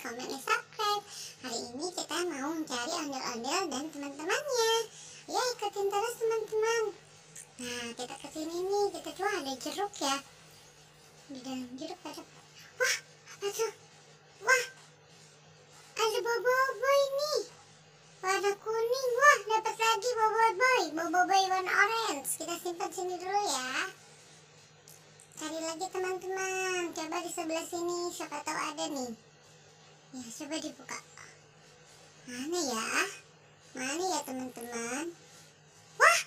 komen, dan subscribe. Hari ini kita mau mencari ondel-ondel dan teman-temannya. Ya, ikutin terus teman-teman. Nah, kita kesini nih, kita tuh ada jeruk ya. Di dalam jeruk ada, wah, apa tuh? Wah, ada boboiboy nih, warna kuning. Wah, dapat lagi boboiboy warna orange. Kita simpan sini dulu ya. Cari lagi teman-teman, coba di sebelah sini, siapa tahu ada nih. Ya, coba dibuka. Mana ya teman-teman? Wah,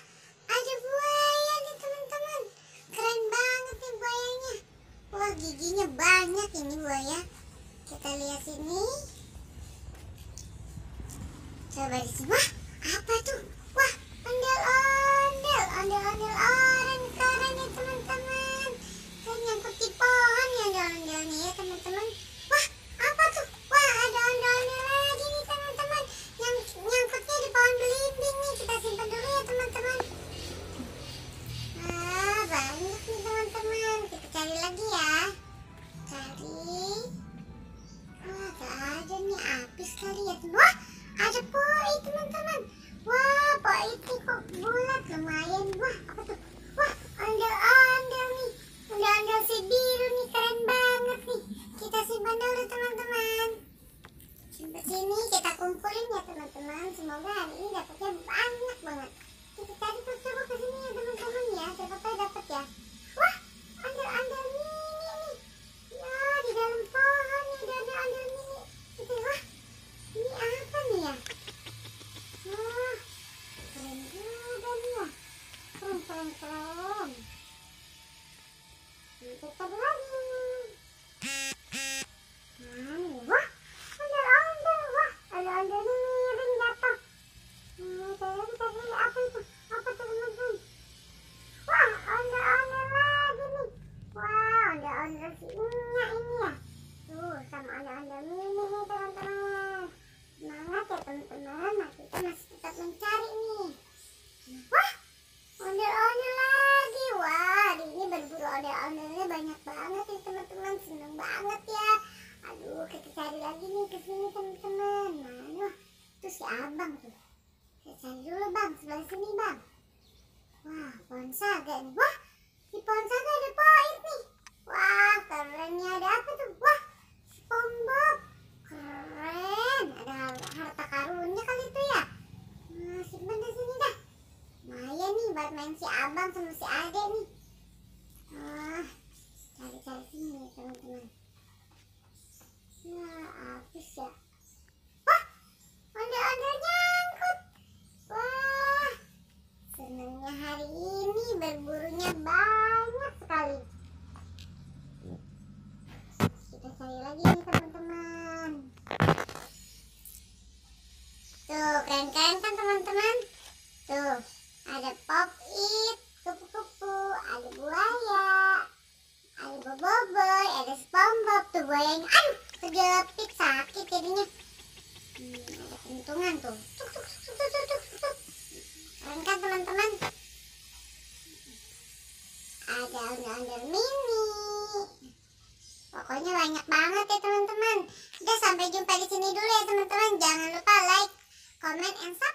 ada buaya nih teman-teman. Keren banget nih buayanya. Wah, giginya banyak ini buaya. Kita lihat sini. Coba di sini. Wah, apa tuh? Wah, ondel-ondel orange keren ya teman-teman. Kan nyangkut di pohon ya ondel-ondelnya ya teman-teman. Wah, apa tuh? Wah, ada ondel-ondel lagi nih teman-teman. Yang nyangkutnya di pohon belimbing nih. Kita simpan dulu ya teman-teman. Ah, banyak nih teman-teman. Kita cari lagi ya. Cari. Wah, gak ada nih, habis kali ya. Wah, ada poi teman-teman. Wah, poi ini kok bulat, lumayan. Wah, apa tuh? Wah, ondel-ondel nih. Ondel-ondel si biru nih, keren banget nih. Kita simpan dulu teman-teman. Simpan sini, kita kumpulin ya teman-teman. Semoga hari ini dapatnya banyak banget. Kita cari terus, coba ke sini ya teman-teman ya. Siapa tahu dapat ya. Wah, ondel-ondel mini nih. Ya, di dalam pohon nih ada ondel-ondel mini. Gitu. Wah, ini apa nih ya? Wah, keren juga nih ya. Keren. Kita cari lagi. Wah, ondel-ondel. Wah, ondel-ondel ini miring jatuh. Cari lagi apa itu? Apa tuh teman-teman? Wah, ondel-ondel lagi nih. Wah, ondel-ondel si Nya ini ya. Tuh, sama ondel-ondel mini nih teman-teman. Semangat ya teman-teman. Nah, kita masih tetap mencari nih. Wah, ondel-ondel lagi. Wah, hari ini berburu ondel-ondelnya banyak banget nih teman-teman. Seneng banget ya. Aduh, kita cari lagi nih ke sini teman-teman. Mana? Tuh si abang tuh. Kita cari dulu bang, sebelah sini bang. Wah, pohon saga nih. Wah, di pohon saga ada poin nih. Wah, kerennya ada apa tuh? Wah, SpongeBob. Keren. Ada harta karunnya kali itu ya. Nah, simpan di sini dah. Lumayan nih buat main si abang sama si ade nih. Wah, cari-cari sini teman-teman. Ya, habis ya. Wah, ondel-ondel nyangkut. Wah, senangnya hari ini berburunya banyak sekali. Kita cari lagi nih teman-teman. Tuh, keren-keren kan teman-teman? Tuh, ada pop-it, kupu-kupu, ada buaya, ada boboiboy, ada SpongeBob. Tuh buayanya, aduh, kejepit, sakit jadinya. Ada kentungan tuh. Tuk. Keren kan teman-teman? Ada ondel-ondel mini. Pokoknya banyak banget ya teman-teman. Udah, sampai jumpa di sini dulu ya teman-teman. Jangan lupa like, comment, and subscribe.